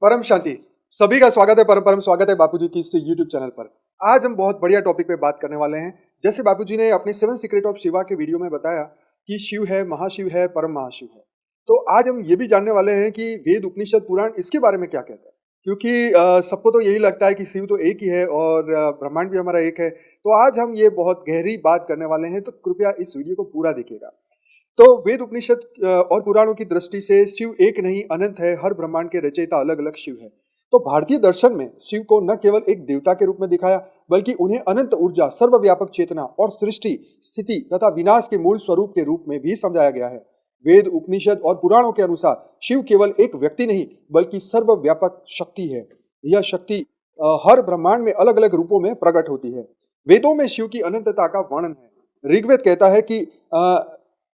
परम शांति। सभी का स्वागत है, परम परम स्वागत है बापूजी की इस YouTube चैनल पर। आज हम बहुत बढ़िया टॉपिक पे बात करने वाले हैं। जैसे बापूजी ने अपने 7 सीक्रेट ऑफ शिवा के वीडियो में बताया कि शिव है, महाशिव है, परम महाशिव है। तो आज हम ये भी जानने वाले हैं कि वेद, उपनिषद, पुराण इसके बारे में क्या कहते हैं। क्योंकि सबको तो यही लगता है कि शिव तो एक ही है और ब्रह्मांड भी हमारा एक है। तो आज हम ये बहुत गहरी बात करने वाले हैं, तो कृपया इस वीडियो को पूरा देखिएगा। तो वेद, उपनिषद और पुराणों की दृष्टि से शिव एक नहीं अनंत है। हर ब्रह्मांड के रचयिता अलग अलग शिव है। तो भारतीय दर्शन में शिव को न केवल एक देवता के रूप में दिखाया, बल्कि उन्हें अनंत ऊर्जा, सर्वव्यापक चेतना और सृष्टि, स्थिति तथा विनाश के मूल स्वरूप के रूप में भी समझाया गया है। वेद, उपनिषद और पुराणों के अनुसार शिव केवल एक व्यक्ति नहीं, बल्कि सर्वव्यापक शक्ति है। यह शक्ति हर ब्रह्मांड में अलग अलग रूपों में प्रकट होती है। वेदों में शिव की अनंतता का वर्णन है। ऋग्वेद कहता है कि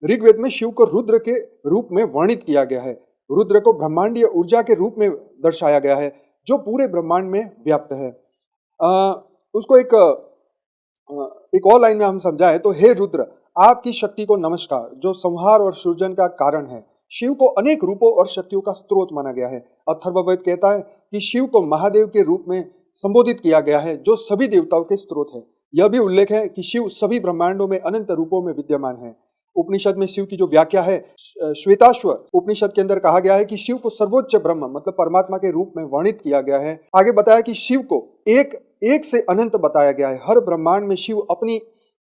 ऋग्वेद में शिव को रुद्र के रूप में वर्णित किया गया है। रुद्र को ब्रह्मांडीय ऊर्जा के रूप में दर्शाया गया है, जो पूरे ब्रह्मांड में व्याप्त है। उसको एक और लाइन में हम समझाएं तो, हे रुद्र, आपकी शक्ति को नमस्कार, जो संहार और सृजन का कारण है। शिव को अनेक रूपों और शक्तियों का स्रोत माना गया है। अथर्ववेद कहता है कि शिव को महादेव के रूप में संबोधित किया गया है, जो सभी देवताओं के स्रोत है। यह भी उल्लेख है कि शिव सभी ब्रह्मांडों में अनंत रूपों में विद्यमान है। उपनिषद में शिव की जो व्याख्या है, श्वेताश्वर उपनिषद के अंदर कहा गया है कि शिव को सर्वोच्च ब्रह्म मतलब परमात्मा के रूप में वर्णित किया गया है। आगे बताया कि शिव को एक से अनंत बताया गया है। हर ब्रह्मांड में शिव अपनी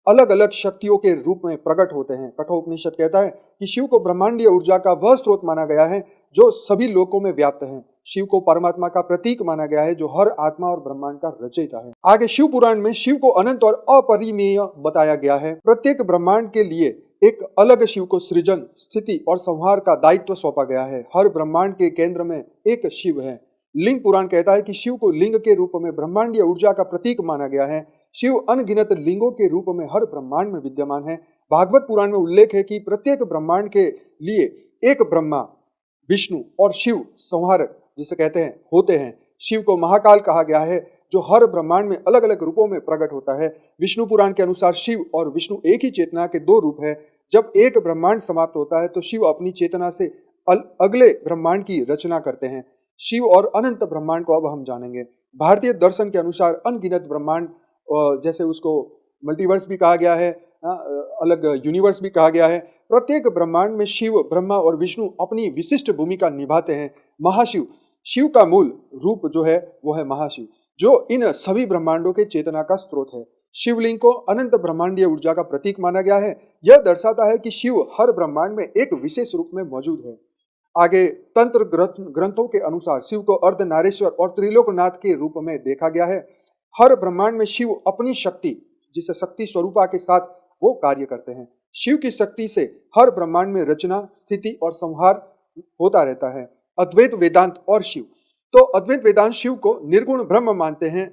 अलग अलग शक्तियों के रूप में प्रकट होते हैं। कठोपनिषद कहता है कि शिव को ब्रह्मांडीय ऊर्जा का वह स्रोत माना गया है, जो सभी लोकों में व्याप्त है। शिव को परमात्मा का प्रतीक माना गया है, जो हर आत्मा और ब्रह्मांड का रचयिता है। आगे शिव पुराण में शिव को अनंत और अपरिमेय बताया गया है। प्रत्येक ब्रह्मांड के लिए एक अलग शिव को सृजन, स्थिति और संहार का दायित्व सौंपा गया है। हर ब्रह्मांड के केंद्र में एक शिव है। लिंग पुराण कहता है कि शिव को लिंग के रूप में ब्रह्मांडीय ऊर्जा का प्रतीक माना गया है। शिव अनगिनत लिंगों के रूप में हर ब्रह्मांड में विद्यमान है। भागवत पुराण में उल्लेख है कि प्रत्येक ब्रह्मांड के लिए एक ब्रह्मा, विष्णु और शिव संहारक जिसे कहते हैं होते हैं। शिव को महाकाल कहा गया है, जो हर ब्रह्मांड में अलग अलग रूपों में प्रकट होता है। विष्णु पुराण के अनुसार शिव और विष्णु एक ही चेतना के दो रूप है। जब एक ब्रह्मांड समाप्त होता है तो शिव अपनी चेतना से अगले ब्रह्मांड की रचना करते हैं। शिव और अनंत ब्रह्मांड को अब हम जानेंगे। भारतीय दर्शन के अनुसार अनगिनत ब्रह्मांड, जैसे उसको मल्टीवर्स भी कहा गया है, अलग यूनिवर्स भी कहा गया है। प्रत्येक ब्रह्मांड में शिव, ब्रह्मा और विष्णु अपनी विशिष्ट भूमिका निभाते हैं। महाशिव, शिव का मूल रूप जो है वो है महाशिव, जो इन सभी ब्रह्मांडों के चेतना का स्रोत है। शिवलिंग को अनंत ब्रह्मांडीय ऊर्जा का प्रतीक माना गया है। यह दर्शाता है कि शिव हर ब्रह्मांड में एक विशेष रूप में मौजूद है। आगे तंत्र ग्रंथों के अनुसार शिव को अर्धनारीश्वर और त्रिलोकनाथ के रूप में देखा गया है। हर ब्रह्मांड में शिव अपनी शक्ति, जिसे शक्ति स्वरूपा के साथ वो कार्य करते हैं। शिव की शक्ति से हर ब्रह्मांड में रचना, स्थिति और संहार होता रहता है। अद्वैत वेदांत और शिव, तो अद्वैत वेदांत शिव को निर्गुण ब्रह्म मानते हैं।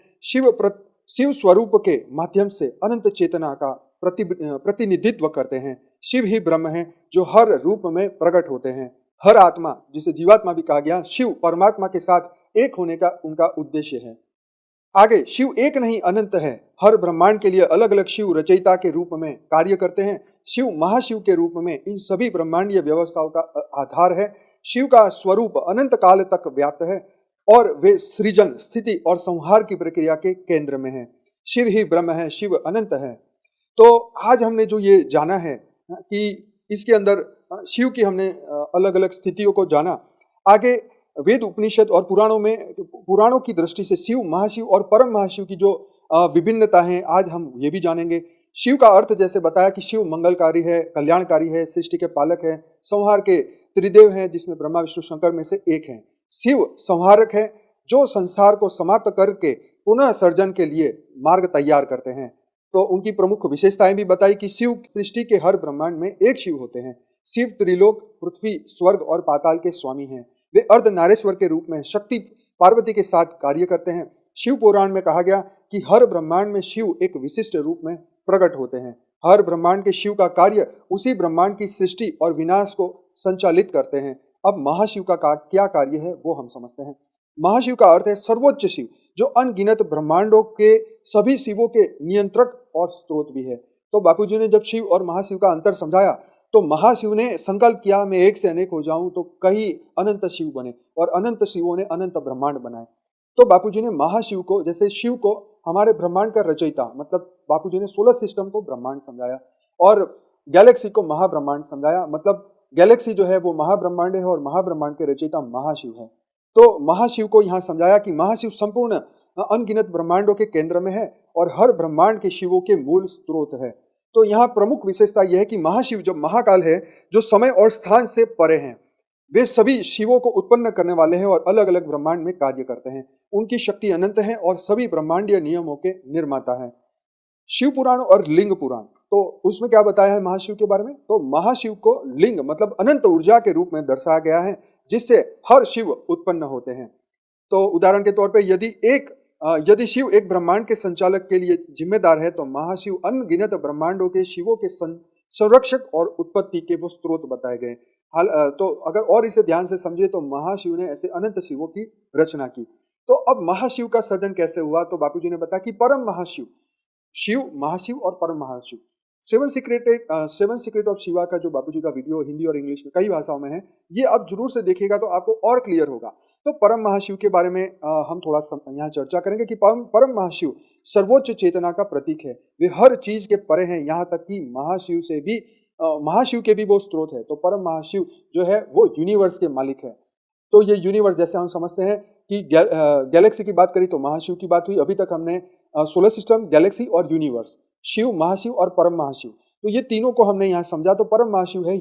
शिव स्वरूप के माध्यम से अनंत चेतना का प्रतिनिधित्व करते हैं। शिव ही ब्रह्म है, जो हर रूप में प्रकट होते हैं। हर आत्मा, जिसे जीवात्मा भी कहा गया, शिव परमात्मा के साथ एक होने का उनका उद्देश्य है। आगे शिव एक नहीं अनंत है। हर ब्रह्मांड के लिए अलग अलग शिव रचयिता के रूप में कार्य करते हैं। शिव महाशिव के रूप में इन सभी ब्रह्मांडीय व्यवस्थाओं का आधार है। शिव का स्वरूप अनंत काल तक व्याप्त है और वे सृजन, स्थिति और संहार की प्रक्रिया के केंद्र में है। शिव ही ब्रह्म है, शिव अनंत है। तो आज हमने जो ये जाना है कि इसके अंदर शिव की हमने अलग अलग स्थितियों को जाना। आगे वेद, उपनिषद और पुराणों की दृष्टि से शिव, महाशिव और परम महाशिव की जो विभिन्नता है, आज हम ये भी जानेंगे। शिव का अर्थ जैसे बताया कि शिव मंगलकारी है, कल्याणकारी है, सृष्टि के पालक है, संहार के त्रिदेव हैं, जिसमें ब्रह्मा, विष्णु, शंकर में से एक हैं। शिव संहारक है, जो संसार को समाप्त करके पुनः सर्जन के लिए मार्ग तैयार करते हैं। तो उनकी प्रमुख विशेषताएं भी बताई कि शिव सृष्टि के हर ब्रह्मांड में एक शिव होते हैं। शिव त्रिलोक, पृथ्वी, स्वर्ग और पाताल के स्वामी हैं। वे अर्धनारीश्वर के रूप में शक्ति पार्वती के साथ कार्य करते हैं। शिव पुराण में कहा गया कि हर ब्रह्मांड में शिव एक विशिष्ट रूप में प्रकट होते हैं। हर ब्रह्मांड के शिव का कार्य उसी ब्रह्मांड की सृष्टि और विनाश को संचालित करते हैं। अब महाशिव का क्या कार्य है वो हम समझते हैं। महाशिव का अर्थ है सर्वोच्च शिव, जो अनगिनत ब्रह्मांडों के सभी शिवों के नियंत्रक और स्रोत भी है। तो बापूजी ने जब शिव और महाशिव का अंतर समझाया तो महाशिव ने संकल्प किया मैं एक से अनेक हो जाऊं तो कई अनंत शिव बने और अनंत शिवों ने अनंत ब्रह्मांड बनाए। तो बापूजी ने महाशिव को, जैसे शिव को हमारे ब्रह्मांड का रचयिता, मतलब बापूजी ने सोलर सिस्टम को ब्रह्मांड समझाया और गैलेक्सी को महाब्रह्मांड समझाया। मतलब गैलेक्सी जो है वो महाब्रह्मांड है और महाब्रह्मांड के रचयिता महाशिव है। तो महाशिव को यहाँ समझाया कि महाशिव संपूर्ण अनगिनत ब्रह्मांडों के केंद्र में है और हर ब्रह्मांड के शिवों के मूल स्रोत है। तो यहाँ प्रमुख विशेषता यह है कि महाशिव जब महाकाल है, जो समय और स्थान से परे हैं, वे सभी शिवों को उत्पन्न करने वाले हैं और अलग अलग ब्रह्मांड में कार्य करते हैं। उनकी शक्ति अनंत है और सभी ब्रह्मांडीय नियमों के निर्माता है। शिव पुराण और लिंग पुराण, तो उसमें क्या बताया है महाशिव के बारे में? तो महाशिव को लिंग मतलब अनंत ऊर्जा के रूप में दर्शाया गया है, जिससे हर शिव उत्पन्न होते हैं। तो उदाहरण के तौर पे यदि शिव एक ब्रह्मांड के संचालक के लिए जिम्मेदार है, तो महाशिव अनगिनत ब्रह्मांडों के शिवों के संरक्षक और उत्पत्ति के वो स्रोत बताए गए। तो अगर और इसे ध्यान से समझे तो महाशिव ने ऐसे अनंत शिवों की रचना की। तो अब महाशिव का सर्जन कैसे हुआ? तो बापूजी ने बताया कि परम महाशिव, शिव, महाशिव और परम महाशिव, सेवन सीक्रेट ऑफ शिवा का जो बापूजी का वीडियो हिंदी और इंग्लिश में कई भाषाओं में है, ये आप जरूर से देखिएगा तो आपको और क्लियर होगा। तो परम महाशिव के बारे में हम थोड़ा यहाँ चर्चा करेंगे कि परम महाशिव सर्वोच्च चेतना का प्रतीक है। वे हर चीज के परे हैं, यहाँ तक कि महाशिव के भी वो स्रोत है। तो परम महाशिव जो है वो यूनिवर्स के मालिक है। तो ये यूनिवर्स, जैसे हम समझते हैं कि गैलेक्सी की बात करी तो महाशिव की बात हुई। अभी तक हमने सोलर सिस्टम, गैलेक्सी और यूनिवर्स, शिव, महाशिव और परम महाशिव, तो ये तीनों को हमने यहाँ समझा। तो परम महाशिव है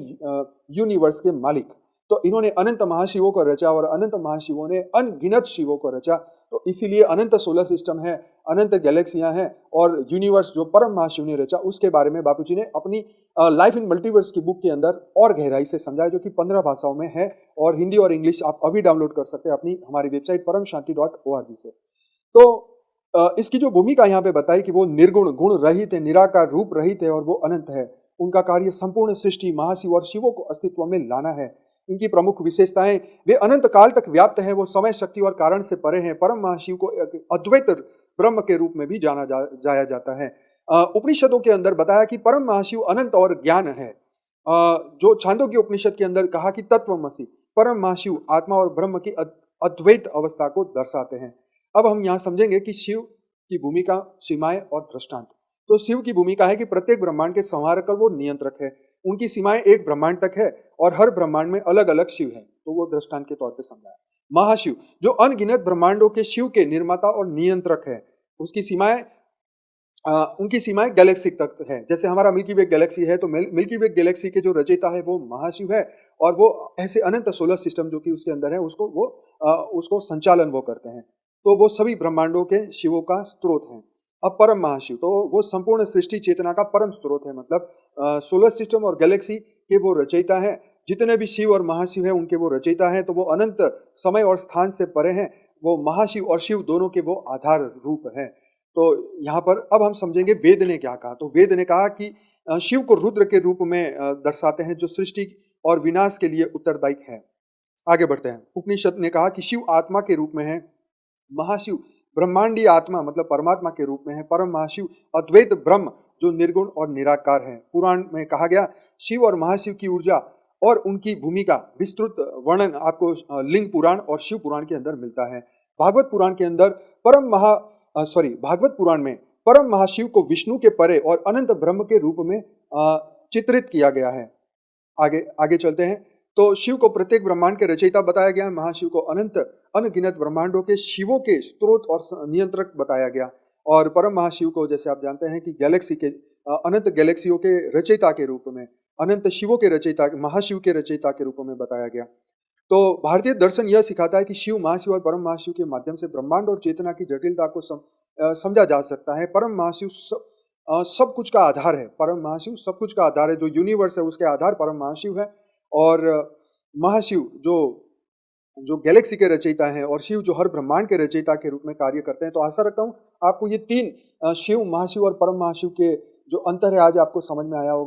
यूनिवर्स के मालिक। तो इन्होंने अनंत महाशिवों को रचा और अनंत महाशिवों ने अनगिनत शिवों को रचा। तो इसीलिए अनंत सोलर सिस्टम है, अनंत गैलेक्सियां हैं और यूनिवर्स जो परम महाशिव ने रचा, उसके बारे में बापूजी ने अपनी लाइफ इन मल्टीवर्स की बुक के अंदर और गहराई से समझाया, जो कि 15 भाषाओं में है और हिंदी और इंग्लिश आप अभी डाउनलोड कर सकते हैं अपनी हमारी वेबसाइट paramshanti.org से। तो इसकी जो भूमिका यहाँ पे बताई कि वो निर्गुण, गुण रहित है, निराकार, रूप रहित है और वो अनंत है। उनका कार्य संपूर्ण सृष्टि, महाशिव और शिवों को अस्तित्व में लाना है। इनकी प्रमुख विशेषताएं, वे अनंत काल तक व्याप्त है, वो समय, शक्ति और कारण से परे हैं। परम महाशिव को अद्वैत ब्रह्म के रूप में भी जाया जाता है। उपनिषदों के अंदर बताया कि परम महाशिव अनंत और ज्ञान है। जो छांदोग्य उपनिषद के अंदर कहा कि तत्वमसि, परम महाशिव आत्मा और ब्रह्म की अद्वैत अवस्था को दर्शाते हैं। अब हम यहाँ समझेंगे कि शिव की भूमिका, सीमाएं और दृष्टांत। तो शिव की भूमिका है कि प्रत्येक ब्रह्मांड के संहारक और वो नियंत्रक है। उनकी सीमाएं एक ब्रह्मांड तक है और हर ब्रह्मांड में अलग अलग शिव है, तो वो दृष्टांत के तौर पे समझाया। महाशिव जो अनगिनत ब्रह्मांडों के शिव के निर्माता और नियंत्रक है, उसकी सीमाएं उनकी सीमाएं गैलेक्सी तक है। जैसे हमारा मिल्की वे गैलेक्सी है, तो मिल्की वे गैलेक्सी के जो रचयिता है वो महाशिव है और वो ऐसे अनंत सोलर सिस्टम जो कि उसके अंदर है उसको संचालन वो करते हैं। तो वो सभी ब्रह्मांडों के शिवों का स्रोत है। अब परम महाशिव, तो वो संपूर्ण सृष्टि चेतना का परम स्रोत है, मतलब सोलर सिस्टम और गैलेक्सी के वो रचयिता है। जितने भी शिव और महाशिव है उनके वो रचयिता है। तो वो अनंत समय और स्थान से परे हैं। वो महाशिव और शिव दोनों के वो आधार रूप है। तो यहाँ पर अब हम समझेंगे वेद ने क्या कहा। तो वेद ने कहा कि शिव को रुद्र के रूप में दर्शाते हैं, जो सृष्टि और विनाश के लिए उत्तरदायी है। आगे बढ़ते हैं। उपनिषद ने कहा कि शिव आत्मा के रूप में है, महाशिव ब्रह्मांडीय आत्मा मतलब परमात्मा के रूप में है, परम महाशिव अद्वैत ब्रह्म जो निर्गुण और निराकार है। पुराण में कहा गया शिव और महाशिव की ऊर्जा और उनकी भूमिका विस्तृत वर्णन आपको लिंग पुराण और शिव पुराण के अंदर मिलता है। भागवत पुराण के अंदर भागवत पुराण में परम महाशिव को विष्णु के परे और अनंत ब्रह्म के रूप में चित्रित किया गया है। आगे चलते हैं। तो शिव को प्रत्येक ब्रह्मांड के रचयिता बताया गया, महाशिव को अनगिनत ब्रह्मांडों के शिवों के स्रोत और नियंत्रक बताया गया, और परम महाशिव को जैसे आप जानते हैं कि गैलेक्सी के अनंत गैलेक्सियों के रचयिता के रूप में, अनंत शिवों के रचयिता, महाशिव के रचयिता के रूप में बताया गया। तो भारतीय दर्शन यह सिखाता है कि शिव, महाशिव और परम महाशिव के माध्यम से ब्रह्मांड और चेतना की जटिलता को समझा जा सकता है। परम महाशिव सब कुछ का आधार है। परम महाशिव सब कुछ का आधार है। जो यूनिवर्स है उसके आधार परम महाशिव है, और महाशिव जो गैलेक्सी के रचयिता हैं, और शिव जो हर ब्रह्मांड के रचयिता के रूप में कार्य करते हैं। तो आशा रखता हूँ आपको ये तीन शिव, महाशिव और परम महाशिव के जो अंतर है आज आपको समझ में आया होगा।